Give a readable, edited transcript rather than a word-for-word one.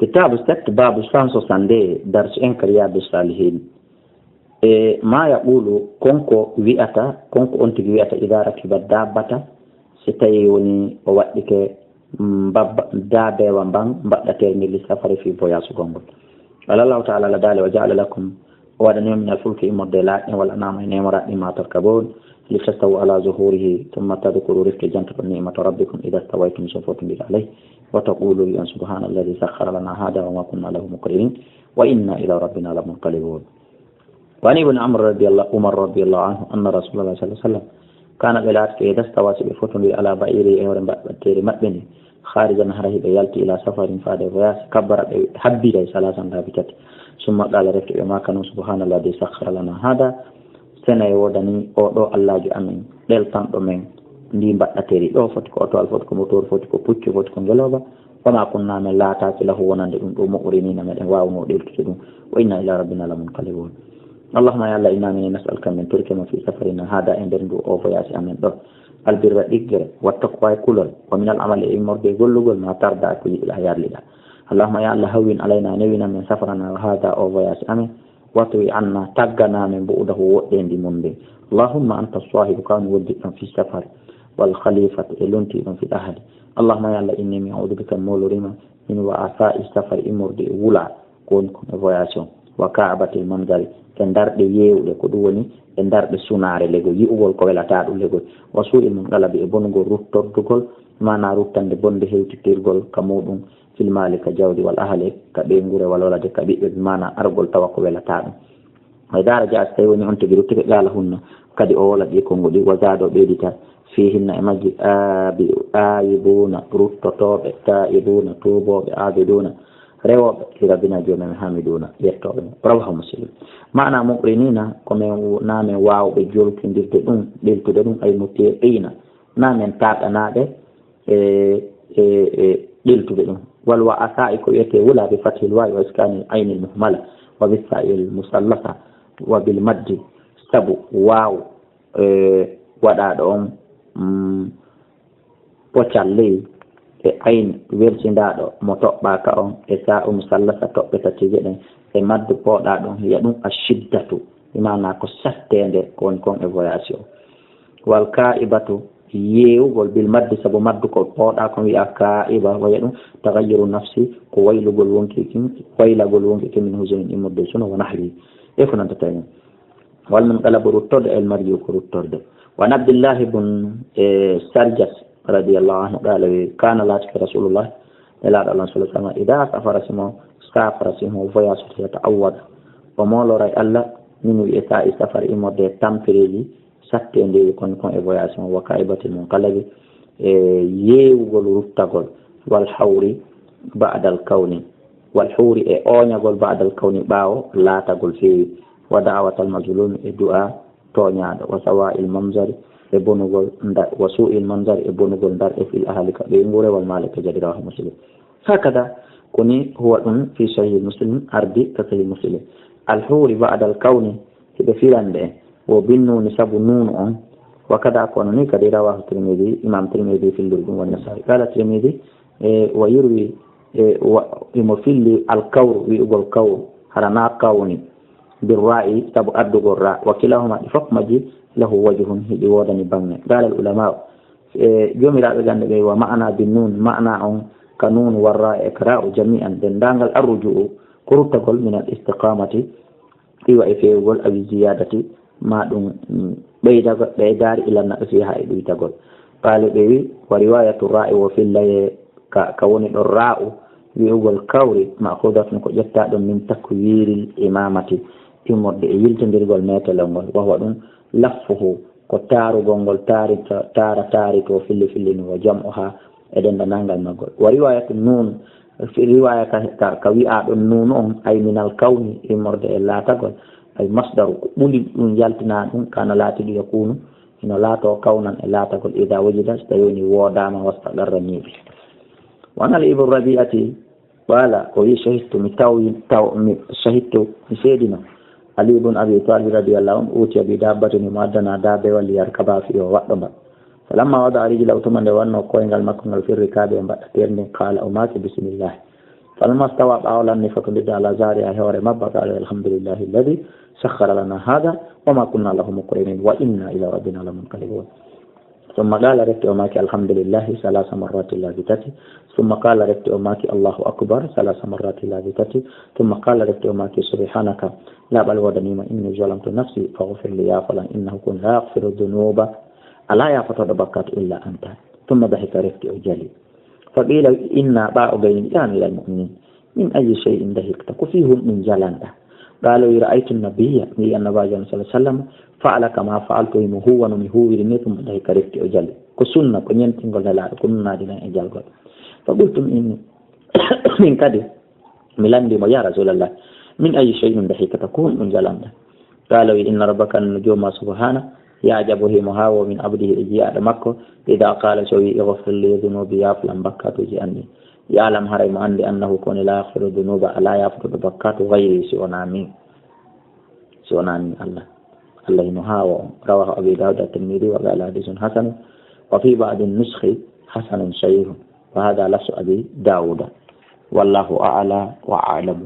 كتاب الست باب 162 درس إنك رياض الصالحين. ما يقول كونكو ويأتا كونكو أنت ويأتا إذا ركب الدابة ستيوني ووأتك دابة ومبان بأتين للسفر في بوياس غنبل. قال الله تعالى لدالي وجعل لكم ودنيا من الفلك مدلات والأنام نمرات ما تركبون لتستووا على ظهوره ثم تذكروا رزق جنة نعمة ربكم إذا استويتم صفوتم عليه وتقولوا يا سبحان الذي سخر لنا هذا وما كنا له مقرنين وإنا إلى ربنا لمنقلبون. وعن ابن عمر رضي الله عنه أن رسول الله صلى الله عليه وسلم كان بلاد إذا استوى صفوتم على بعيره أورم بأتير مأبني خارج نهره بيالتي إلى سفر فاد وياس كبر حبي لي ثلاثا رابطة ثم قال رفت ما كانوا سبحان الذي سخر لنا هذا سنة يودني أو الله جو أمين دلتان دومين ndi mbaɗɗateri ɗo foti ko otowal foti ko motor foti ko puccu foti ko ngeloba wama kunna men laataki lahu wonande ɗum ɗo mo'urinina meɗen wawno ɗeltude ɗum wa inna ila rabbina lamunqalibun. allahuma ya allah inna min nas'aluka min turkima fi safarina hada e nder ndu o voyage amen ɗo albirra ɗiggere wattaqwa e kulol wa min al amali e immorde gollugol ma tarda ko yiɗɗa yarliɗa. allahuma ya allah hawwin alayna newina men safarana hada o voyage amen watwi anna taggana men bu'udahu woɗɗendi mum nde. allahumma anta sahibu kawmi woddiɗɗon fi safar والخليفة لنتي في الأهل. اللهم يا الله إني أعوذ بك من مولرما من وعثاء السفر إمرد ولا كونكم فوياسون وكعبة المنزل كندار دي يو لكدوني كندار دي سونار لغو يؤول كويلا تادو لغو وسوء المنقلب إبنغو روتور دغول ما ناروتان دي بند هيوتي تيرغول كمودون في المال كجاودي والأهل كبينغور والولد كبيب بمانا أرغول توا كويلا تادو وإذا رجع استيوني أنت بروتك قالهن كدي أولا بيكونغو دي وزادو بيدتا فيهن إمجي آيبون رتطوب تائبون توبوب عابدون روب لربنا جونا حامدون يرتوبون. رواه مسلم. معنى مقرنين كما نام واو بجول كندير دون أي متيقين نام تاق نادي دون والوعثاء كيتي ولا بفتح الواو وإسكان العين المهملة وبالثاء المثلثة وبالمد سبو واو ودادهم poccalle e ayni weltindaɗo mo toɓɓa ka on e sa sallasa toɓɓe tati jeɗen e maddu pooɗa ɗon wiya ɗum a shiddatu imana ko sattede ko woni kon e voyage o wal kaibatu yeewugol bil maddi saabu maddu ko pooɗa kon wiya kaiba waya ɗum tagayyiru nafsi ko waylugol waylagol wonkiki min husunin immorde suno wona hali e ko nanta tawi wal min qalabu ruttorde el marjiu ko ruttorde. وعن عبد الله بن سرجس رضي الله عنه قال كان لا رسول الله صلى الله عليه وسلم إذا سافر سمو فياس يتعود ومولو رأي الله من إساء سفر إمود تنفريلي ساتين دي يكون إفوياس وكائبة المنقلب ييوغل رفتغل والحور بعد الكون والحور أونيغل بعد الكون باو لا تقول فيه ودعوة المظلوم الدعاء toñaɗo wa sawa'il manzari e bonugol wa su'il manzari e bonugol dar e fil ahalika ɓe ngurewal malika jadi rawahu muslim. hakada koni huwa ɗum fi sahih muslim ardi ka sahih muslim alhuri ba'da alkawni hiɓe firande wo binnuni saabu nunu on wa kada kono ni kadi rawahu tirmidi imam tirmidi filliri ɗum won nasai qala tirmidi wa yurwi imo filli alkawru wi'ugol kawru harana kawni بالرأي تبو أردو الراء وكلاهما فوق مجي له وجه هدي ودني بمن. قال العلماء جمع رأيان ومعنى بالنون معنى كنون والراء إقراء جميعا دندان الرجوع كرتقل من الاستقامة في وإفيقل أو الزيادة ما دون بيدار إلى نفسها إلي تقول. قال بي ورواية الراء وفي الله كون الراء يقول كوري مأخوذة جتا من تكوير الإمامة immorde e yiltodirgol metelelngol wahwa ɗum laffuhu ko taarugol ngol taari to filli wa jam'uha e dendanangal maggol wa riwayatu nun riwaya ka wi'a ɗon nun on ay minal kawni immorde e laatagol ay masdaru ko ɓuli ɗum yaltina ɗum kana laatiɗo yakunu ino laato kawnan e laatagol ida wajida so tawini woodama wastaqarra ñiiɓi. wonal ibnu rabi'ati wala ko wi shahidtu mi shahidtu mi seedino Ali ibn Abi Talib radiyallahu anhu uti bi dabbatin muaddana dabe wal yarkaba fi waddo ba falamma wada rijla utumande wanno koyngal makko ngal firri kaabe mbaɗa terne qala umati bismillah فلما استوى أولا فقد على زارها هور مبا قال الحمد لله الذي سخر لنا هذا وما كنا له مقرنين وإنا إلى ربنا لمنقلبون. ثم قال رفت أماك الحمد لله 3 مرات لاذتتي. ثم قال رفت أماك الله أكبر 3 مرات لاذتتي. ثم قال رفت أماك سبحانك لا بل ودني ما إني ظلمت نفسي فاغفر لي يا فلان إنه كن لا يغفر الذنوب ألا يغفر البكات إلا أنت. ثم ضحك رفت أجلي فقيل إنا باع بين الإسلام إلى المؤمنين من أي شيء ضحكت وفيه من جلانده. قالوا رأيت النبي صلى الله عليه وسلم فعل كما فعلت هو ونمهو ثم ضحك رفت أجلي كسنة كنين تنقل لا كنا دينا أجل. فقلت إني من كده ملاندي يا رسول الله من أي شيء ضحك تكون من جلانده. قالوا إن ربك النجوم سبحانه يعجبه مهاو من عبده إجياء مكة إذا قال شوي اغفر لي ذنوبي يا فلان بكات جاني يعلم هرم عندي أنه كون لا يغفر الذنوب لا يغفر بكات غيري سونامي الله مهاو. رواه أبي داود الترمذي وقال حديث حسن وفي بعض النسخ حسن صحيح وهذا لفظ أبي داود والله أعلى وأعلم.